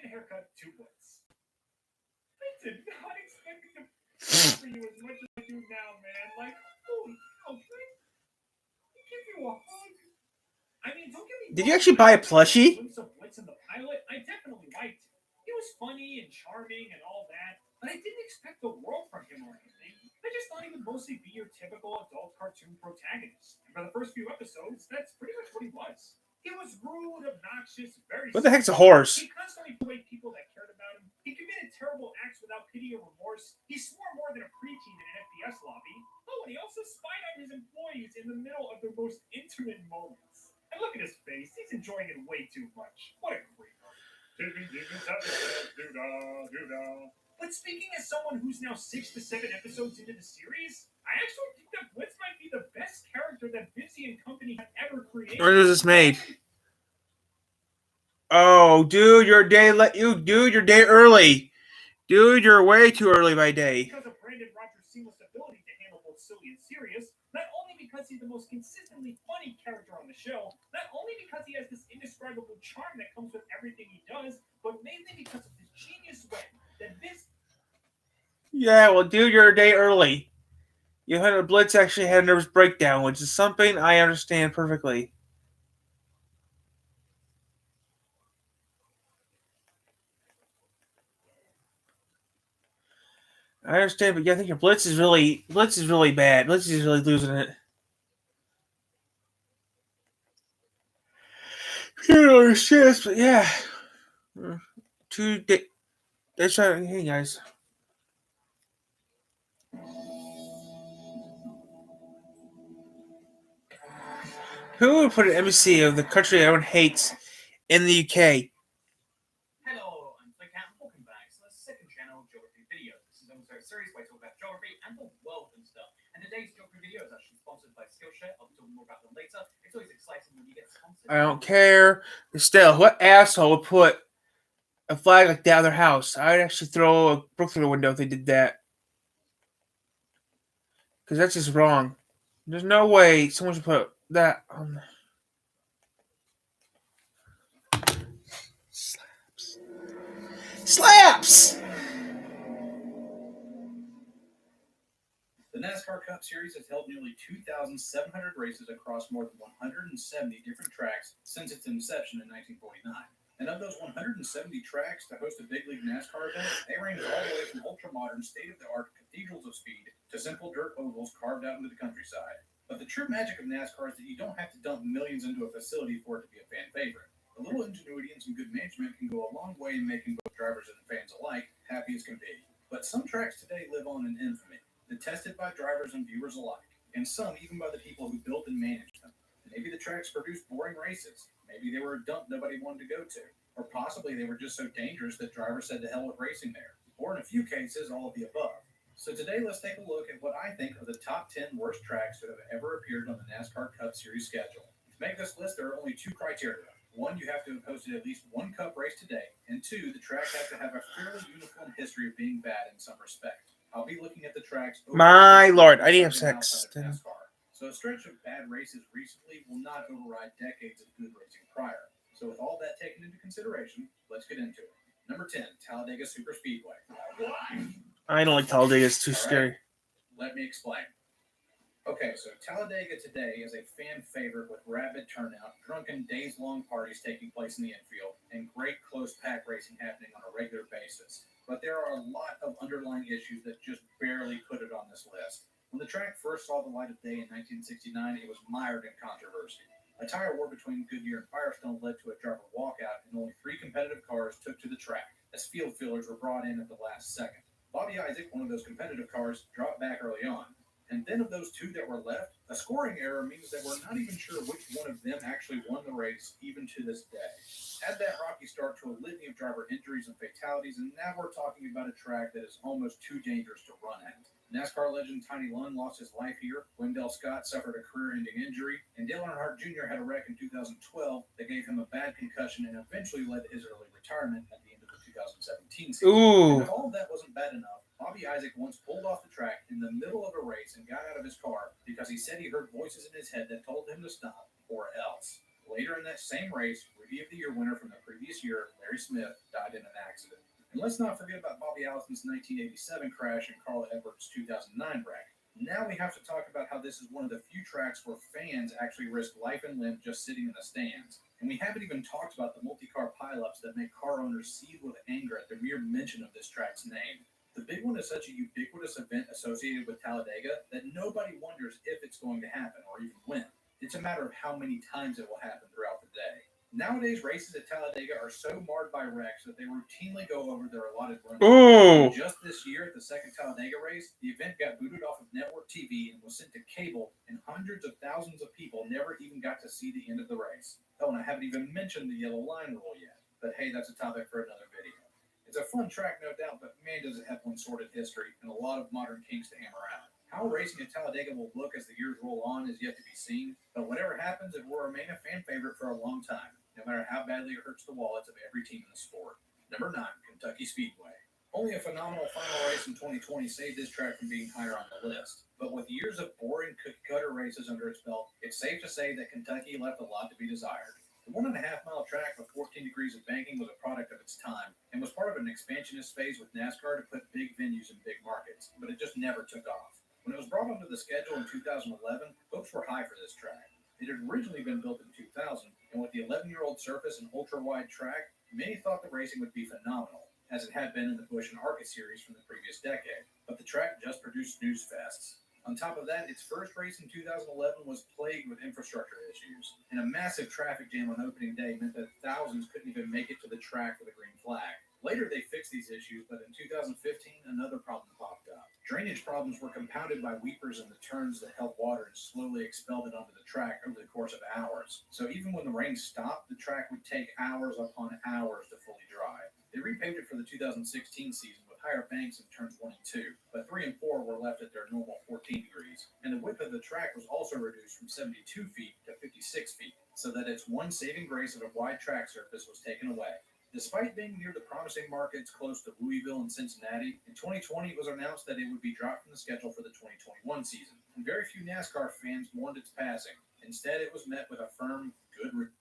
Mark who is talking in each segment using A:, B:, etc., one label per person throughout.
A: haircut to Blitz. I did not expect it to for you as much as I do now, man. Like, holy cow, can I give you a hug? I mean, don't get me wrong.
B: Did you actually buy a plushie?
A: Glimpse of Blitz in the pilot, I definitely liked it. He was funny and charming and all that, but I didn't expect the world from him or anything. I just thought he would mostly be your typical adult cartoon protagonist. And for the first few episodes, that's pretty much what he was. He was rude, obnoxious, very.
B: What the heck's a horse?
A: He constantly played people that cared about him. He committed terrible acts without pity or remorse. He swore more than a preteen in an FBS lobby. Oh, and he also spied on his employees in the middle of their most intimate moments. And look at his face. He's enjoying it way too much. What a creeper. But speaking as someone who's now 6 to 7 episodes into the series, I actually think that Blitz might be the best character that Vivzie and company have ever created.
B: When was this made? Oh, dude, you're a day you're a day early. Dude, you're way too early by day.
A: Because of Brandon Rogers' seamless ability to handle both silly and serious, not only because he's the most consistently funny character on the show, not only because he has this indescribable charm that comes with everything he does, but mainly because of his genius web that this.
B: Yeah, well, dude, you're a day early. You had a Blitz actually had a nervous breakdown, which is something I understand perfectly. I understand, but yeah, I think your Blitz is really bad. Blitz is really losing it. You don't understand this, but yeah. 2 days. That's right. Hey, guys. Who would put an embassy of the country everyone hates in the UK?
A: Hello, I'm Flickhat, and welcome back to the second channel of Geography Videos. This is almost a series where I talk about geography and the world and stuff. And today's Geography video is actually sponsored by Skillshare. I'll be talking more about them later. It's always exciting when you get sponsored.
B: I don't care. Still, what asshole would put a flag like that on their house? I'd actually throw a book through the window if they did that. Because that's just wrong. There's no way someone should put that on. Slaps!
A: The NASCAR Cup Series has held nearly 2,700 races across more than 170 different tracks since its inception in 1949. And of those 170 tracks to host a big league NASCAR event, they range all the way from ultra-modern, state-of-the-art cathedrals of speed to simple dirt ovals carved out into the countryside. But the true magic of NASCAR is that you don't have to dump millions into a facility for it to be a fan favorite. A little ingenuity and some good management can go a long way in making both drivers and fans alike happy as can be. But some tracks today live on in infamy, detested by drivers and viewers alike, and some even by the people who built and managed them. Maybe the tracks produced boring races. Maybe they were a dump nobody wanted to go to. Or possibly they were just so dangerous that drivers said to hell with racing there. Or in a few cases, all of the above. So today, let's take a look at what I think are the top 10 worst tracks that have ever appeared on the NASCAR Cup Series schedule. To make this list, there are only 2 criteria. 1, you have to have hosted at least 1 Cup race today. And 2, the track has to have a fairly uniform history of being bad in some respect. I'll be looking at the tracks.
B: My lord, I need to have sex.
A: So a stretch of bad races recently will not override decades of good racing prior. So with all that taken into consideration, let's get into it. Number 10, Talladega Superspeedway.
B: I don't like Talladega. It's too scary.
A: Let me explain. Okay, so Talladega today is a fan favorite with rabid turnout, drunken days-long parties taking place in the infield, and great close pack racing happening on a regular basis. But there are a lot of underlying issues that just barely put it on this list. When the track first saw the light of day in 1969, it was mired in controversy. A tire war between Goodyear and Firestone led to a driver walkout, and only 3 competitive cars took to the track, as field fillers were brought in at the last second. Bobby Isaac, one of those competitive cars, dropped back early on. And then of those 2 that were left, a scoring error means that we're not even sure which one of them actually won the race, even to this day. Add that rocky start to a litany of driver injuries and fatalities, and now we're talking about a track that is almost too dangerous to run at. NASCAR legend Tiny Lund lost his life here, Wendell Scott suffered a career-ending injury, and Dale Earnhardt Jr. had a wreck in 2012 that gave him a bad concussion and eventually led to his early retirement at the end of the 2017 season.
B: Ooh.
A: And if all of that wasn't bad enough, Bobby Isaac once pulled off the track in the middle of a race and got out of his car because he said he heard voices in his head that told him to stop or else. Later in that same race, Rookie of the Year winner from the previous year, Larry Smith, died in an accident. And let's not forget about Bobby Allison's 1987 crash and Carl Edwards' 2009 wreck. Now we have to talk about how this is one of the few tracks where fans actually risk life and limb just sitting in the stands. And we haven't even talked about the multi-car pileups that make car owners seethe with anger at the mere mention of this track's name. The big one is such a ubiquitous event associated with Talladega that nobody wonders if it's going to happen or even when. It's a matter of how many times it will happen throughout the day. Nowadays, races at Talladega are so marred by wrecks that they routinely go over their allotted run.
B: Ooh.
A: Just this year, at the second Talladega race, the event got booted off of network TV and was sent to cable, and hundreds of thousands of people never even got to see the end of the race. Oh, and I haven't even mentioned the yellow line rule yet. But hey, that's a topic for another video. It's a fun track, no doubt, but man, does it have one sordid history and a lot of modern kinks to hammer out. How racing at Talladega will look as the years roll on is yet to be seen, but whatever happens, it will remain a fan favorite for a long time, no matter how badly it hurts the wallets of every team in the sport. Number 9, Kentucky Speedway. Only a phenomenal final race in 2020 saved this track from being higher on the list. But with years of boring cookie-cutter races under its belt, it's safe to say that Kentucky left a lot to be desired. The 1.5-mile track with 14 degrees of banking was a product of its time and was part of an expansionist phase with NASCAR to put big venues in big markets, but it just never took off. When it was brought onto the schedule in 2011, hopes were high for this track. It had originally been built in 2000, and with the 11-year-old surface and ultra-wide track, many thought the racing would be phenomenal, as it had been in the Busch and ARCA series from the previous decade. But the track just produced snooze fests. On top of that, its first race in 2011 was plagued with infrastructure issues, and a massive traffic jam on opening day meant that thousands couldn't even make it to the track for the green flag. Later, they fixed these issues, but in 2015, another problem popped up. Drainage problems were compounded by weepers in the turns that held water and slowly expelled it onto the track over the course of hours. So even when the rain stopped, the track would take hours upon hours to fully dry. They repaved it for the 2016 season with higher banks in turns 1 and 2, but 3 and 4 were left at their normal 14 degrees. And the width of the track was also reduced from 72 feet to 56 feet, so that its one saving grace of a wide track surface was taken away. Despite being near the promising markets close to Louisville and Cincinnati, in 2020 it was announced that it would be dropped from the schedule for the 2021 season, and very few NASCAR fans mourned its passing. Instead, it was met with a firm, good riddance.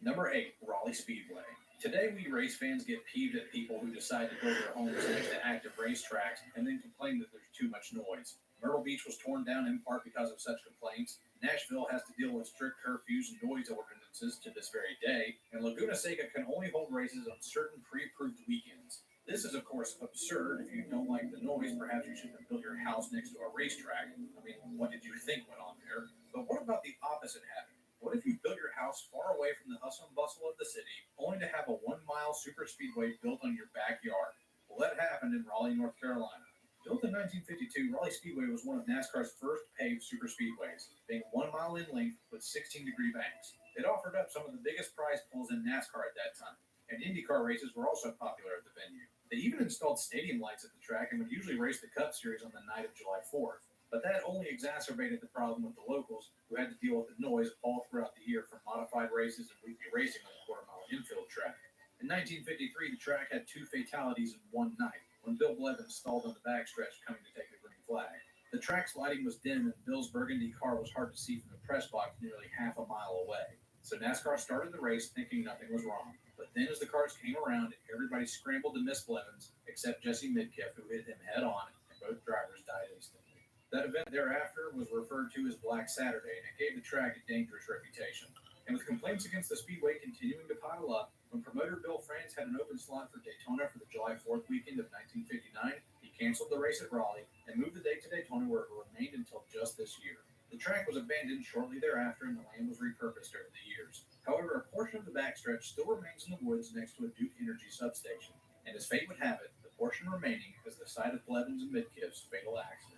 A: Number 8, Raleigh Speedway. Today, we race fans get peeved at people who decide to build their homes next to active racetracks and then complain that there's too much noise. Myrtle Beach was torn down in part because of such complaints. Nashville has to deal with strict curfews and noise ordinances to this very day, and Laguna Seca can only hold races on certain pre-approved weekends. This is, of course, absurd. If you don't like the noise, perhaps you shouldn't have built your house next to a racetrack. I mean, what did you think went on there? But what about the opposite happening? What if you built your house far away from the hustle and bustle of the city, only to have a 1-mile super speedway built on your backyard? Well, that happened in Raleigh, North Carolina. Built in 1952, Raleigh Speedway was one of NASCAR's first paved super speedways, being 1 mile in length with 16-degree banks. It offered up some of the biggest prize pools in NASCAR at that time, and IndyCar races were also popular at the venue. They even installed stadium lights at the track and would usually race the Cup Series on the night of July 4th. But that only exacerbated the problem with the locals, who had to deal with the noise all throughout the year from modified races and weekly racing on the quarter-mile infield track. In 1953, the track had 2 fatalities in one night, when Bill Blevins stalled on the backstretch coming to take the green flag. The track's lighting was dim, and Bill's burgundy car was hard to see from the press box nearly half a mile away. So NASCAR started the race thinking nothing was wrong. But then as the cars came around, everybody scrambled to miss Blevins, except Jesse Midkiff, who hit him head-on, and both drivers died instantly. That event thereafter was referred to as Black Saturday, and it gave the track a dangerous reputation. And with complaints against the Speedway continuing to pile up, when promoter Bill France had an open slot for Daytona for the July 4th weekend of 1959, he canceled the race at Raleigh and moved the date to Daytona, where it remained until just this year. The track was abandoned shortly thereafter, and the land was repurposed over the years. However, a portion of the backstretch still remains in the woods next to a Duke Energy substation, and as fate would have it, the portion remaining is the site of Blevins and Midkiff's fatal accident.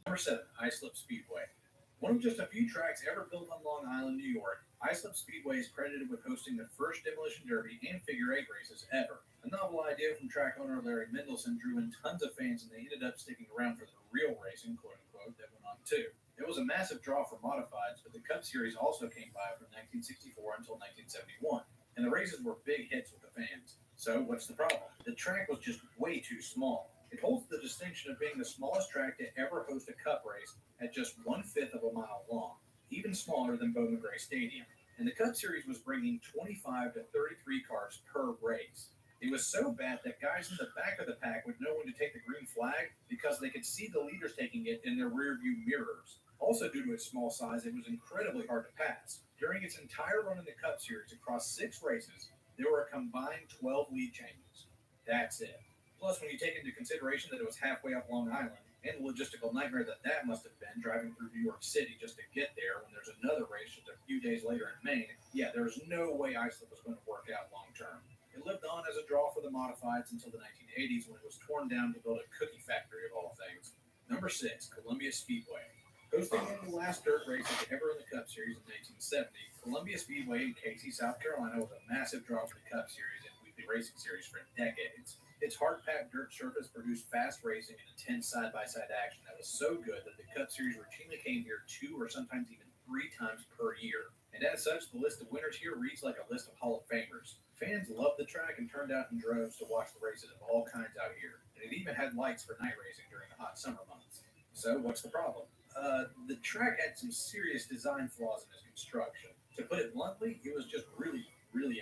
A: Number 7, Islip Speedway. One of just a few tracks ever built on Long Island, New York, Islip Speedway is credited with hosting the first Demolition Derby and Figure 8 races ever. A novel idea from track owner Larry Mendelson drew in tons of fans, and they ended up sticking around for the real racing, quote-unquote, that went on too. It was a massive draw for modifieds, but the Cup Series also came by from 1964 until 1971, and the races were big hits with the fans. So, what's the problem? The track was just way too small. It holds the distinction of being the smallest track to ever host a Cup race at just 1/5 of a mile long, even smaller than Bowman Gray Stadium. And the Cup Series was bringing 25 to 33 cars per race. It was so bad that guys in the back of the pack would know when to take the green flag because they could see the leaders taking it in their rearview mirrors. Also, due to its small size, it was incredibly hard to pass. During its entire run in the Cup Series across 6 races, there were a combined 12 lead changes. That's it. Plus, when you take into consideration that it was halfway up Long Island, and the logistical nightmare that must have been driving through New York City just to get there when there's another race just a few days later in Maine, yeah, there's no way Islip was going to work out long term. It lived on as a draw for the modifieds until the 1980s when it was torn down to build a cookie factory of all things. Number 6, Columbia Speedway. Hosting one of the last dirt races ever in the Cup Series in 1970, Columbia Speedway in Casey, South Carolina was a massive draw for the Cup Series and weekly racing series for decades. Its hard-packed dirt surface produced fast racing and intense side-by-side action that was so good that the Cup Series routinely came here 2 or sometimes even 3 times per year. And as such, the list of winners here reads like a list of Hall of Famers. Fans loved the track and turned out in droves to watch the races of all kinds out here. And it even had lights for night racing during the hot summer months. So what's the problem? The track had some serious design flaws in its construction. To put it bluntly, it was just really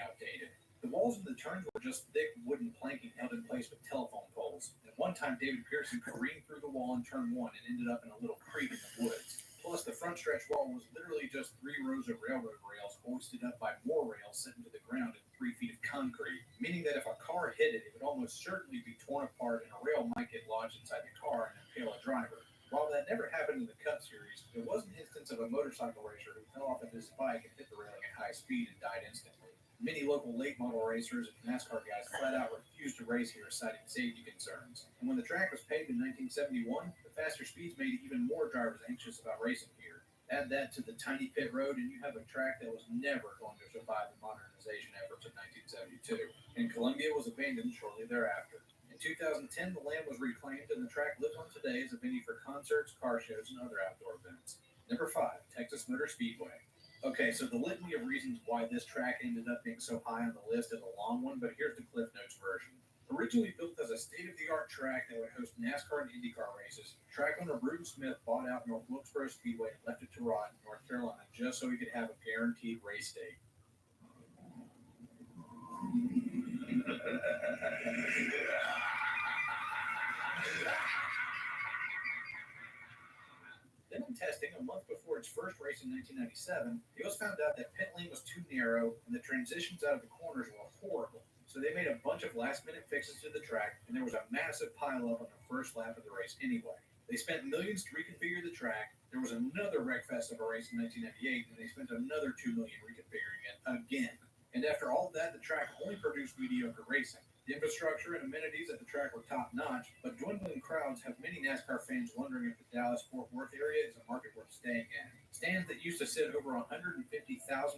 A: outdated. The walls and the turns were just thick wooden planking held in place with telephone poles. At one time, David Pearson careened through the wall in turn 1 and ended up in a little creek in the woods. Plus, the front stretch wall was literally just 3 rows of railroad rails hoisted up by more rails set into the ground in 3 feet of concrete, meaning that if a car hit it, it would almost certainly be torn apart and a rail might get lodged inside the car and impale a driver. While that never happened in the Cup Series, there was an instance of a motorcycle racer who fell off of his bike and hit the railing at high speed and died instantly. Many local late model racers and NASCAR guys flat out refused to race here, citing safety concerns. And when the track was paved in 1971, the faster speeds made even more drivers anxious about racing here. Add that to the tiny pit road, and you have a track that was never going to survive the modernization efforts of 1972. And Columbia was abandoned shortly thereafter. In 2010, the land was reclaimed, and the track lives on today as a venue for concerts, car shows, and other outdoor events. Number 5, Texas Motor Speedway. Okay, so the litany of reasons why this track ended up being so high on the list is a long one, but here's the Cliff Notes version. Originally built as a state-of-the-art track that would host NASCAR and IndyCar races, track owner Bruton Smith bought out North Wilkesboro Speedway and left it to rot in North Carolina just so he could have a guaranteed race date. Then in testing, a month before its first race in 1997, it was found out that pit lane was too narrow and the transitions out of the corners were horrible. So they made a bunch of last-minute fixes to the track, and there was a massive pile-up on the first lap of the race anyway. They spent millions to reconfigure the track. There was another wreckfest of a race in 1998, and they spent another $2 million reconfiguring it again. And after all of that, the track only produced mediocre racing. The infrastructure and amenities at the track were top notch, but dwindling crowds have many NASCAR fans wondering if the Dallas-Fort Worth area is a market worth staying in. Stands that used to sit over 150,000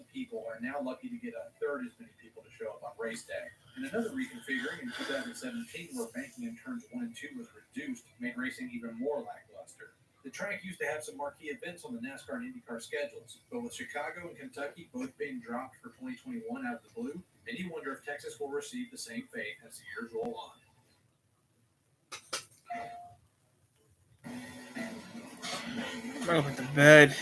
A: people are now lucky to get a third as many people to show up on race day. And another reconfiguring in 2017, where banking in turns 1 and 2 was reduced, made racing even more lackluster. The track used to have some marquee events on the NASCAR and IndyCar schedules, but with Chicago and Kentucky both being dropped for 2021 out of the blue, many wonder if Texas will receive the same fate as the years roll
B: I'm gonna put to bed.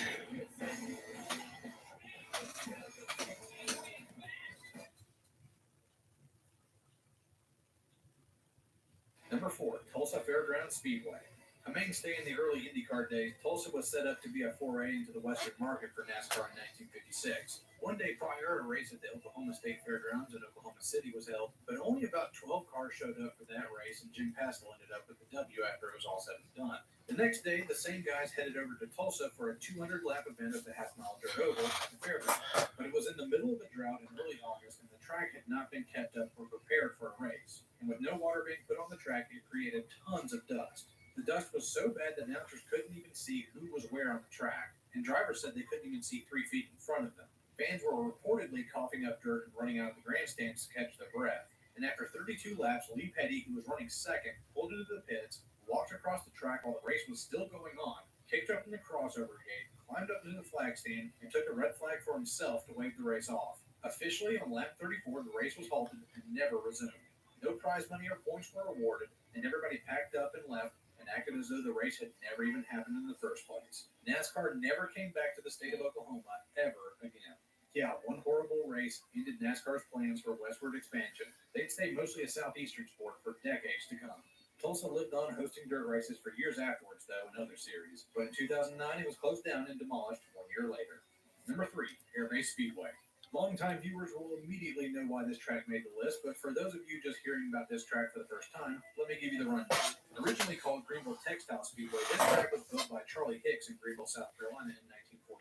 A: Number 4, Tulsa Fairgrounds Speedway. A mainstay in the early IndyCar days, Tulsa was set up to be a foray into the Western market for NASCAR in 1956. One day prior, a race at the Oklahoma State Fairgrounds in Oklahoma City was held, but only about 12 cars showed up for that race, and Jim Paschal ended up with the W after it was all said and done. The next day, the same guys headed over to Tulsa for a 200-lap event of the half-mile dirt oval at the fairgrounds. But it was in the middle of a drought in early August, and the track had not been kept up or prepared for a race. And with no water being put on the track, it created tons of dust. The dust was so bad that announcers couldn't even see who was where on the track, and drivers said they couldn't even see 3 feet in front of them. Fans were reportedly coughing up dirt and running out of the grandstands to catch their breath. And after 32 laps, Lee Petty, who was running second, pulled into the pits, walked across the track while the race was still going on, kicked open the crossover gate, climbed up to the flag stand, and took a red flag for himself to wave the race off. Officially, on lap 34, the race was halted and never resumed. No prize money or points were awarded, and everybody packed up and left and acted as though the race had never even happened in the first place. NASCAR never came back to the state of Oklahoma ever again. Yeah, one horrible race ended NASCAR's plans for westward expansion. They'd stay mostly a southeastern sport for decades to come. Tulsa lived on hosting dirt races for years afterwards, though, in other series. But in 2009, it was closed down and demolished 1 year later. Number 3, Airbase Speedway. Longtime viewers will immediately know why this track made the list, but for those of you just hearing about this track for the first time, let me give you the rundown. Originally called Greenville Textile Speedway, this track was built by Charlie Hicks in Greenville, South Carolina in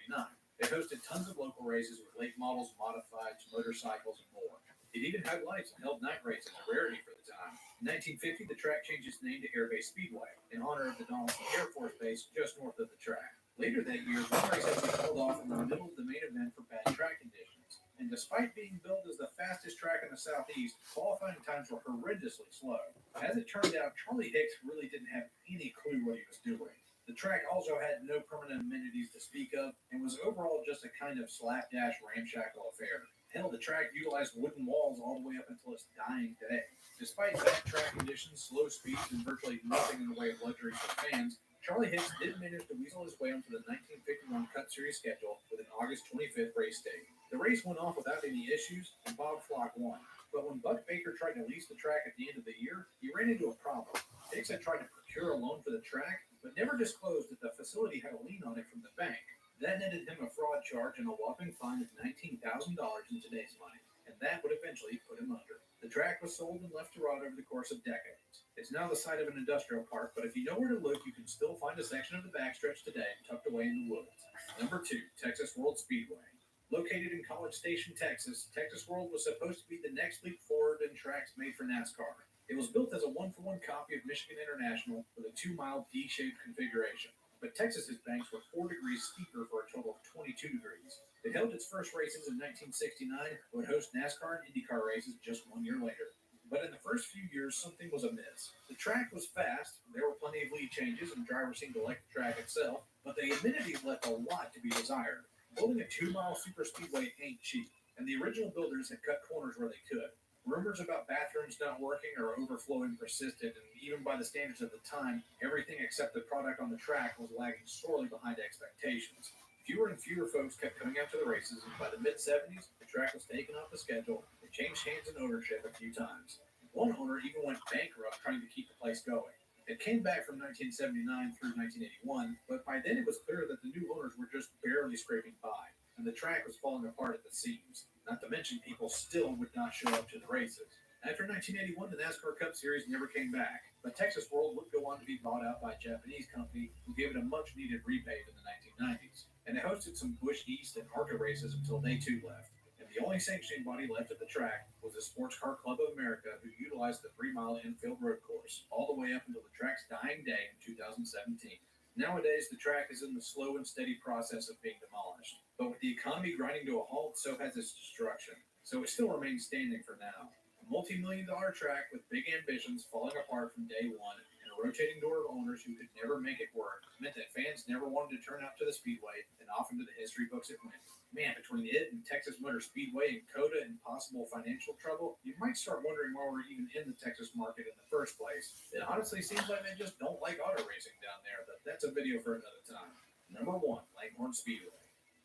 A: 1949. It hosted tons of local races with late models, modifieds, motorcycles, and more. It even had lights and held night races, a rarity for the time. In 1950, the track changed its name to Airbase Speedway, in honor of the Donaldson Air Force Base just north of the track. Later that year, one race had been called off in the middle of the main event for bad track conditions. And despite being billed as the fastest track in the Southeast, qualifying times were horrendously slow. As it turned out, Charlie Hicks really didn't have any clue what he was doing. The track also had no permanent amenities to speak of, and was overall just a kind of slapdash ramshackle affair. Hell, the track utilized wooden walls all the way up until its dying day. Despite bad track conditions, slow speeds, and virtually nothing in the way of luxury for fans, Charlie Hicks did manage to weasel his way onto the 1951 Cup Series schedule with an August 25th race date. The race went off without any issues, and Bob Flock won. But when Buck Baker tried to lease the track at the end of the year, he ran into a problem. Hicks had tried to procure a loan for the track, but never disclosed that the facility had a lien on it from the bank. That netted him a fraud charge and a whopping fine of $19,000 in today's money, and that would eventually put him under. The track was sold and left to rot over the course of decades. It's now the site of an industrial park, but if you know where to look, you can still find a section of the backstretch today tucked away in the woods. Number 2, Texas World Speedway. Located in College Station, Texas, Texas World was supposed to be the next leap forward in tracks made for NASCAR. It was built as a 1-for-1 copy of Michigan International with a 2-mile D-shaped configuration. But Texas's banks were 4 degrees steeper for a total of 22 degrees. It held its first races in 1969, but would host NASCAR and IndyCar races just 1 year later. But in the first few years, something was amiss. The track was fast, there were plenty of lead changes, and drivers seemed to like the track itself, but the amenities left a lot to be desired. Building a 2-mile superspeedway ain't cheap, and the original builders had cut corners where they could. Rumors about bathrooms not working or overflowing persisted, and even by the standards of the time, everything except the product on the track was lagging sorely behind expectations. Fewer and fewer folks kept coming out to the races, and by the mid-70s, the track was taken off the schedule and changed hands and ownership a few times. One owner even went bankrupt trying to keep the place going. It came back from 1979 through 1981, but by then it was clear that the new owners were just barely scraping by, and the track was falling apart at the seams. Not to mention, people still would not show up to the races. After 1981, the NASCAR Cup Series never came back, but Texas World would go on to be bought out by a Japanese company who gave it a much-needed repave in the 1990s, and it hosted some Busch East and ARCA races until they too left. And the only sanctioning body left at the track was the Sports Car Club of America, who utilized the 3-mile infield road course all the way up until the track's dying day in 2017. Nowadays, the track is in the slow and steady process of being demolished. But with the economy grinding to a halt, so has its destruction. So it still remains standing for now. A multi-million-dollar track with big ambitions falling apart from day one, and a rotating door of owners who could never make it work, meant that fans never wanted to turn out to the Speedway, and off into the history books it went. Man, between it and Texas Motor Speedway and COTA and possible financial trouble, you might start wondering why we're even in the Texas market in the first place. It honestly seems like they just don't like auto racing down there, but that's a video for another time. Number 1, Langhorne Speedway.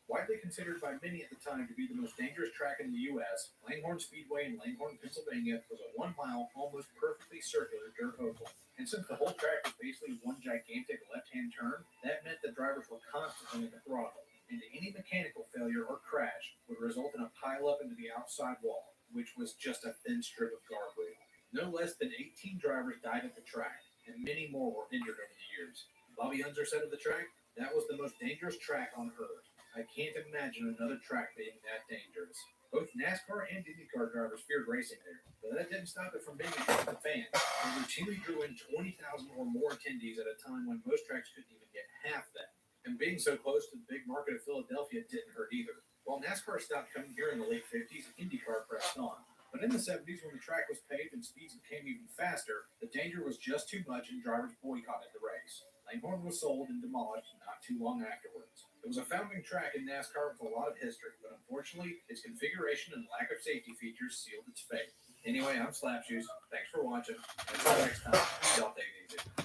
A: Widely considered by many at the time to be the most dangerous track in the U.S., Langhorne Speedway in Langhorne, Pennsylvania was a 1-mile, almost perfectly circular dirt oval. And since the whole track was basically one gigantic left-hand turn, that meant that drivers were constantly in the throttle, and any mechanical failure or crash would result in a pileup into the outside wall, which was just a thin strip of guardrail. No less than 18 drivers died at the track, and many more were injured over the years. Bobby Unser said of the track, "That was the most dangerous track on earth. I can't imagine another track being that dangerous." Both NASCAR and IndyCar drivers feared racing there, but that didn't stop it from being a hit with fans. It routinely drew in 20,000 or more attendees at a time when most tracks couldn't even get half that. And being so close to the big market of Philadelphia didn't hurt either. While NASCAR stopped coming here in the late 50s, IndyCar pressed on. But in the 70s, when the track was paved and speeds became even faster, the danger was just too much and drivers boycotted the race. Langhorne was sold and demolished not too long afterwards. It was a founding track in NASCAR with a lot of history, but unfortunately, its configuration and lack of safety features sealed its fate. Anyway, I'm Slapshoes. Thanks for watching. Until next time, y'all take it easy.